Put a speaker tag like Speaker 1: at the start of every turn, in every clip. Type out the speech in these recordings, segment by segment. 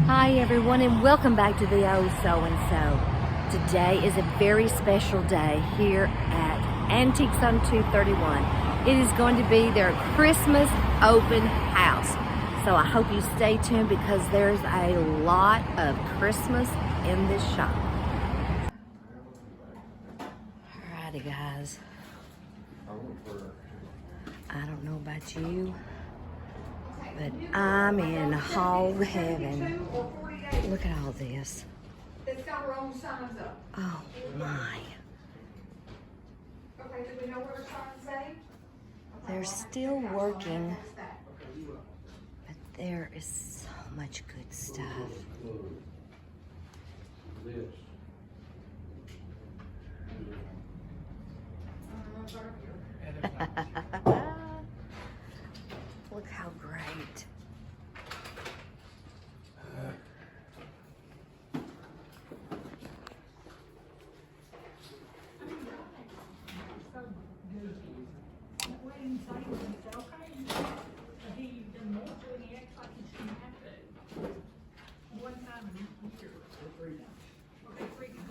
Speaker 1: Hi everyone, and welcome back to the Oh So and So. Today is a very special day here at Antiques on 231. It is going to be their Christmas open house. So I hope you stay tuned because there's a lot of Christmas in this shop. Alrighty guys. I don't know about you, but I'm in hog heaven. Look at all this.
Speaker 2: It's got her own signs up.
Speaker 1: Oh my.
Speaker 2: Okay, do we know what her signs say?
Speaker 1: They're still working, but there is so much good stuff. Look how great.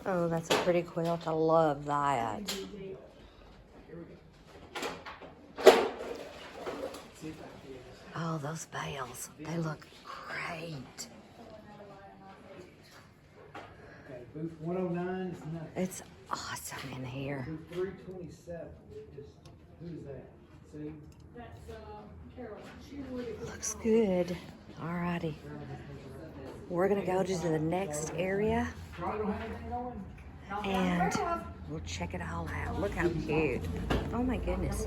Speaker 1: Oh, that's a pretty quilt. I love that. Oh, those bales. They look great.
Speaker 3: Okay, booth 109 is nothing.
Speaker 1: It's awesome in here.
Speaker 3: Booth 327 is, who's that? See?
Speaker 2: That's Carolyn. She would.
Speaker 1: Looks good. Alrighty. We're gonna go to the next area and we'll check it all out. Look how cute. Oh my goodness.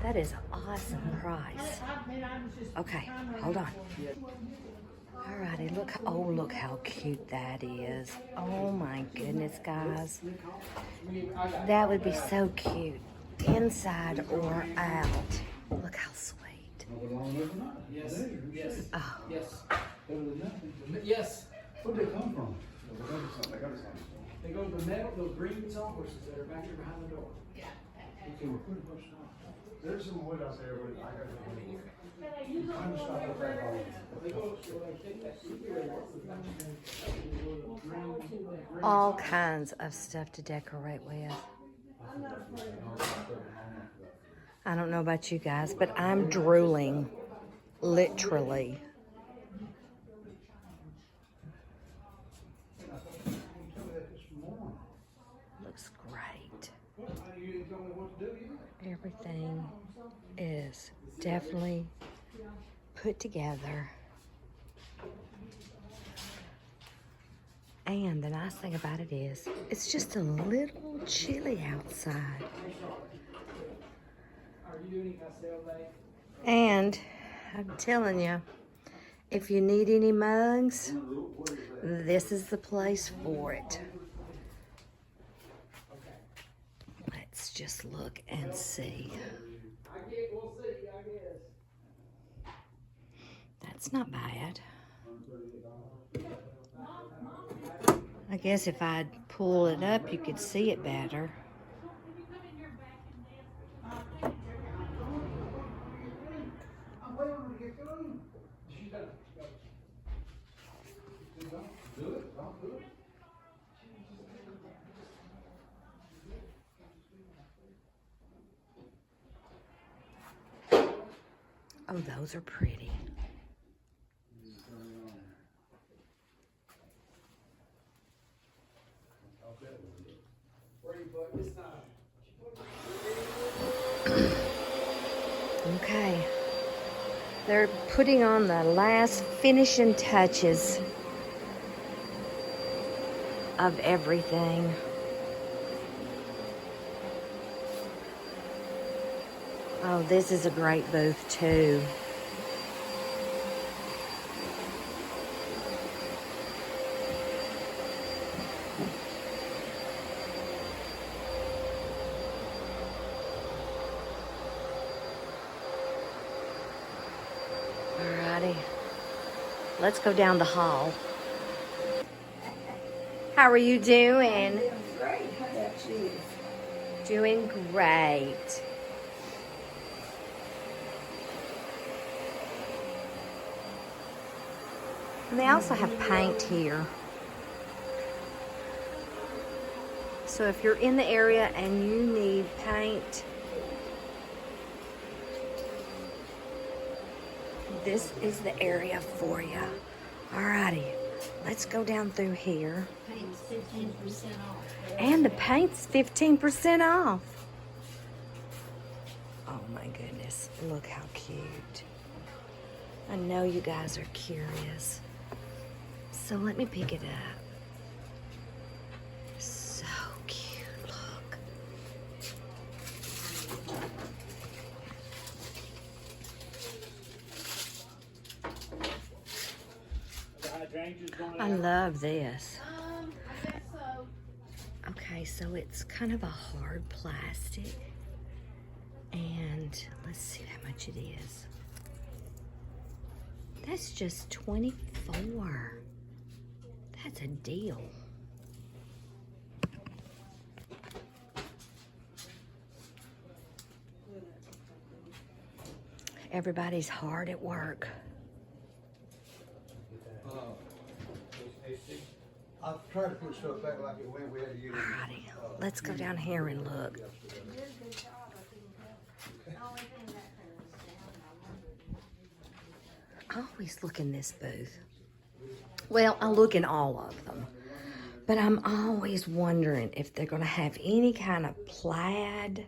Speaker 1: That is awesome price. Okay, hold on. Alrighty, look. Oh, look how cute that is. Oh my goodness, guys. That would be so cute. Inside or out. Look how sweet.
Speaker 3: Yes, yes,
Speaker 1: Oh.
Speaker 3: yes. Yes.
Speaker 4: Where'd they come from?
Speaker 3: They go to the metal, those green sawhorses that are back there behind the door.
Speaker 4: Okay, we're pretty much done. There's some wood out there, but I got to I'm just not with that hole.
Speaker 3: They go, they take that super
Speaker 1: All kinds of stuff to decorate with. I don't know about you guys, but I'm drooling, literally. Looks great. Everything is definitely put together. And the nice thing about it is, it's just a little chilly outside. And I'm telling you, if you need any mugs, this is the place for it. Let's just look and see. That's not bad. I guess if I'd pull it up, you could see it better. Oh, those are pretty. Okay. They're putting on the last finishing touches of everything. Oh, this is a great booth too. Alrighty. Let's go down the hall. How are you doing?
Speaker 2: Great. How about you?
Speaker 1: Doing great. And they also have paint here. So if you're in the area and you need paint, this is the area for you. Alrighty, let's go down through here.
Speaker 5: Paint's 15% off.
Speaker 1: And the paint's 15% off. Oh my goodness, look how cute. I know you guys are curious. So let me pick it up. So cute, look. I love this.
Speaker 5: I guess so.
Speaker 1: Okay, so it's kind of a hard plastic. And let's see how much it is. That's just $24. That's a deal. Everybody's hard at work.
Speaker 4: I've tried to put stuff back like it went. We had to get it.
Speaker 1: Alrighty, let's go down here and look. I always look in this booth. Well, I look in all of them. But I'm always wondering if they're going to have any kind of plaid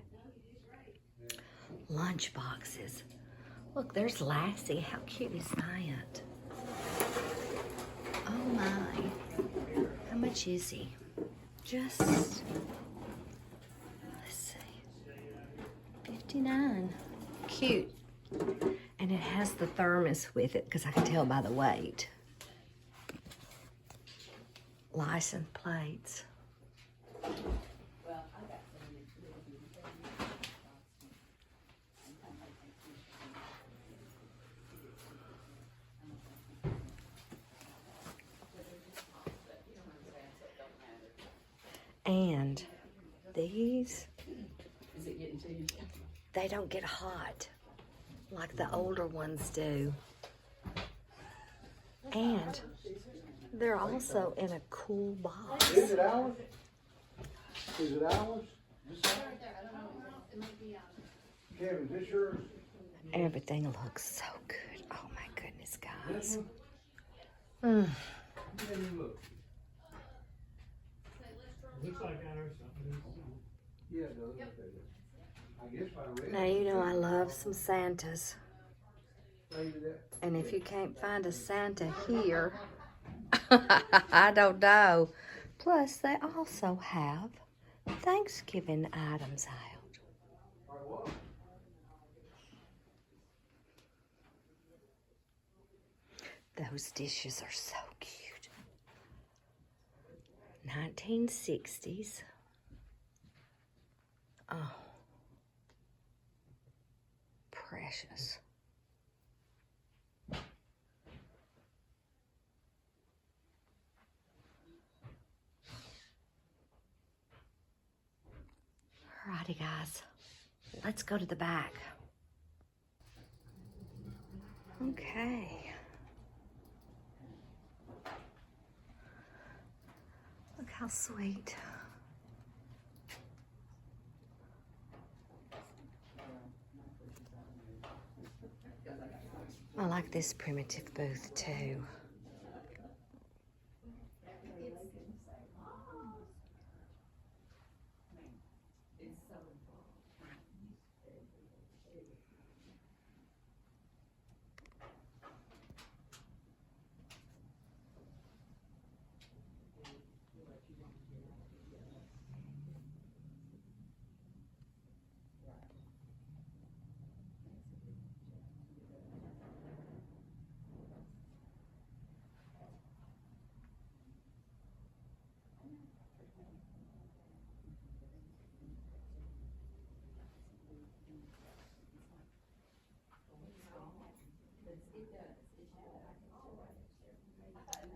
Speaker 1: lunch boxes. Look, there's Lassie. How cute is that? Oh my. How much is he? Just, let's see, 59. Cute. And it has the thermos with it because I can tell by the weight. License plates. And these, they don't get hot like the older ones do. And they're also in a cool box.
Speaker 4: Is it ours? Is it ours? Kevin, is this yours?
Speaker 1: Everything looks so good. Oh my goodness, guys. Mm.
Speaker 3: Looks like ours.
Speaker 4: Yeah, it does. I guess I read.
Speaker 1: Now you know I love some Santas.
Speaker 4: Maybe that.
Speaker 1: And if you can't find a Santa here, I don't know. Plus, they also have Thanksgiving items out. Those dishes are so cute. 1960s. Oh, precious. Alrighty, guys, let's go to the back. Okay. Look how sweet. I like this primitive booth too.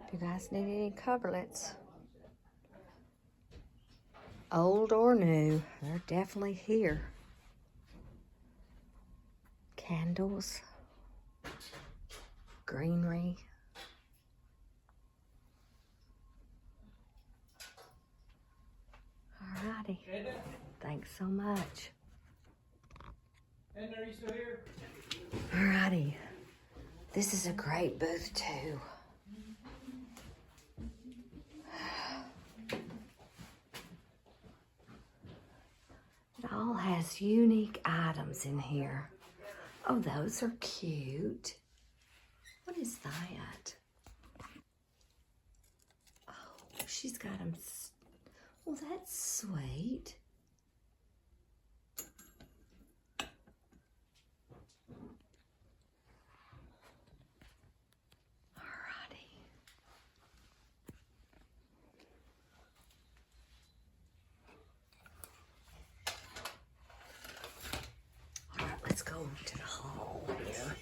Speaker 1: If you guys need any coverlets, old or new, they're definitely here. Candles, greenery, so much.
Speaker 3: And are you still here?
Speaker 1: Alrighty. This is a great booth too. It all has unique items in here. Oh, those are cute. What is that? Oh, she's got them. Well, that's sweet. Alrighty. All right, let's go to the hall here.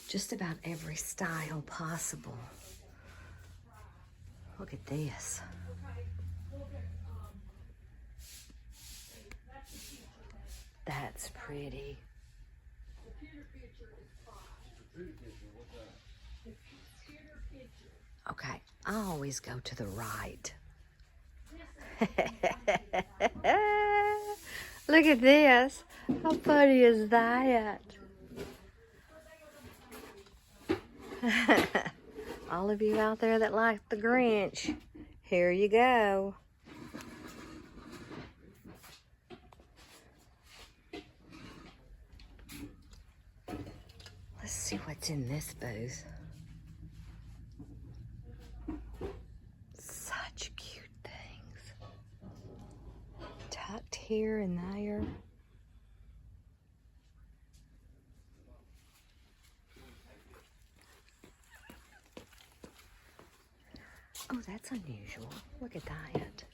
Speaker 1: Just about every style possible. Look at this. That's pretty. Okay, I always go to the right. Look at this. How funny is that? All of you out there that like the Grinch, here you go. Let's see what's in this booth. Such cute things. Tucked here and there. Oh, that's unusual. Look at that.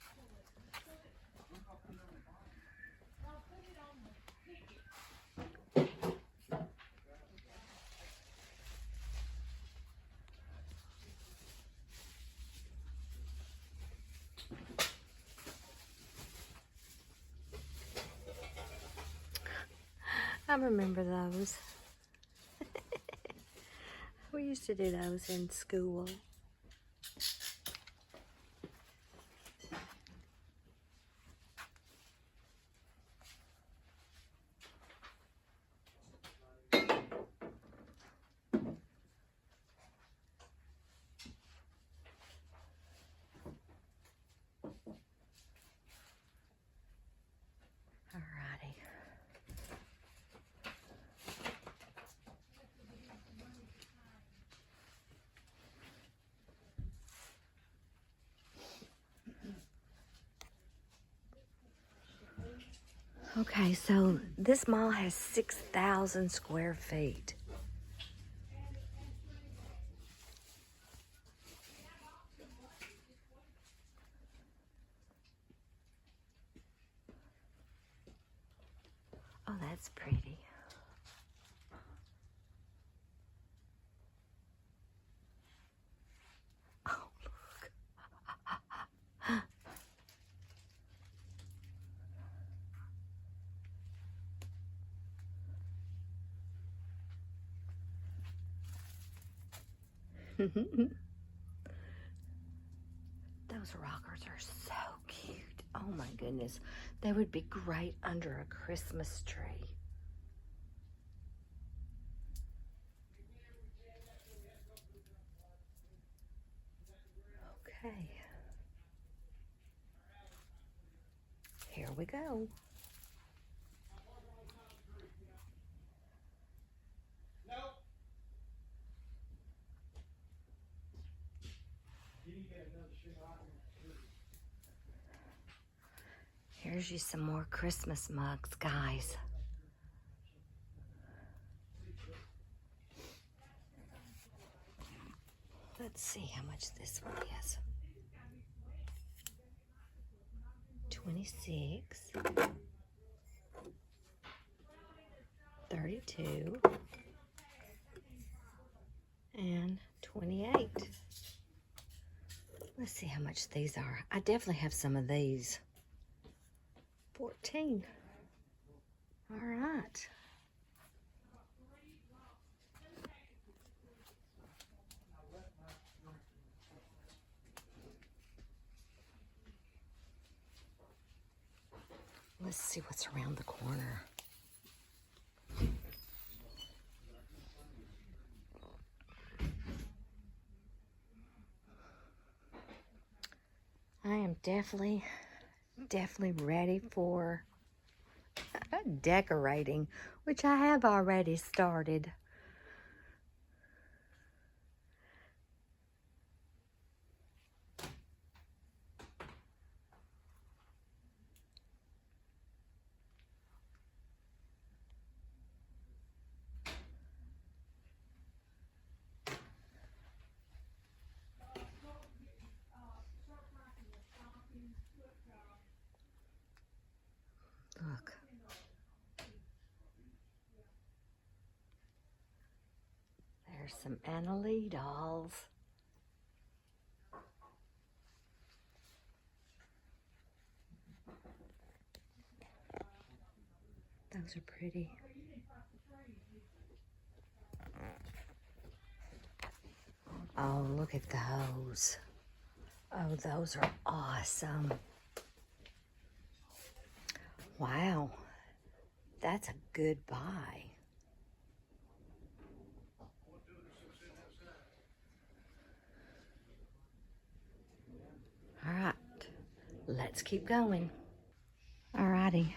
Speaker 1: I remember those. We used to do those in school. Alrighty. Okay, so this mall has 6,000 square feet. Oh, that's pretty. Oh, look. Those rockers are so cute. Oh my goodness. They would be great under a Christmas tree. Okay. Here we go. Here's you some more Christmas mugs, guys. Let's see how much this one is. 26, 32, and 28. Let's see how much these are. I definitely have some of these. 14. All right. Let's see what's around the corner. I am definitely ready for decorating, which I have already started. Look. There's some Annalie dolls. Those are pretty. Oh, look at those. Oh, those are awesome. Wow. That's a good buy. All right, let's keep going. All righty.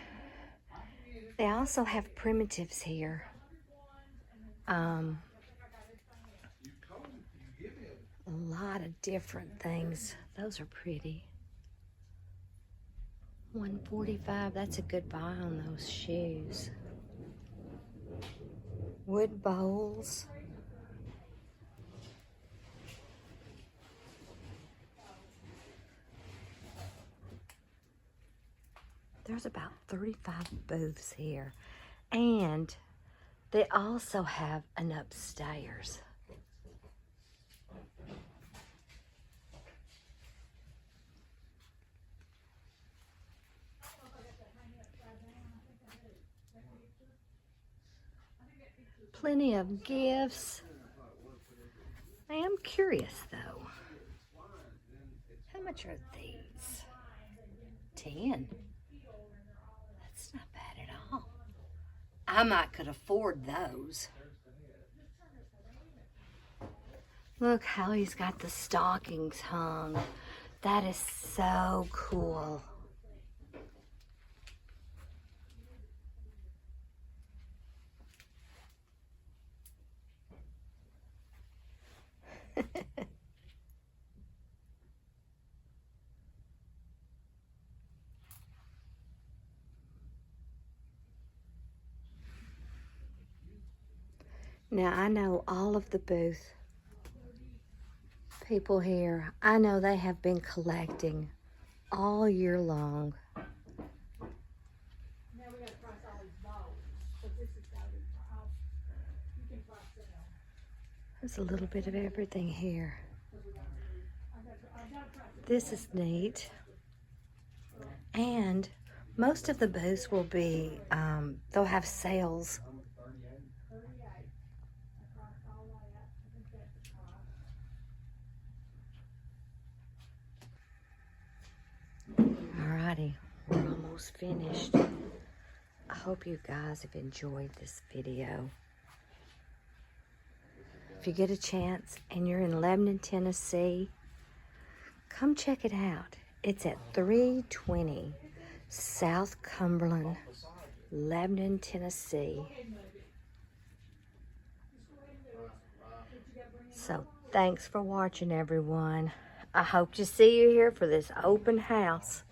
Speaker 1: They also have primitives here. A lot of different things. Those are pretty. $145. That's a good buy on those shoes. Wood bowls. There's about 35 booths here. And they also have an upstairs. Plenty of gifts. I am curious though. How much are these? 10. That's not bad at all. I might could afford those. Look how he's got the stockings hung. That is so cool. Now, I know all of the booth people here. I know they have been collecting all year long.
Speaker 2: Now we gotta price all these bowls, but this is gotta be, you can price it out.
Speaker 1: There's a little bit of everything here. This is neat. And most of the booths will be, they'll have sales. Alrighty, we're almost finished. I hope you guys have enjoyed this video. If you get a chance and you're in Lebanon, Tennessee, come check it out. It's at 320 South Cumberland, Lebanon, Tennessee. So thanks for watching, everyone. I hope to see you here for this open house.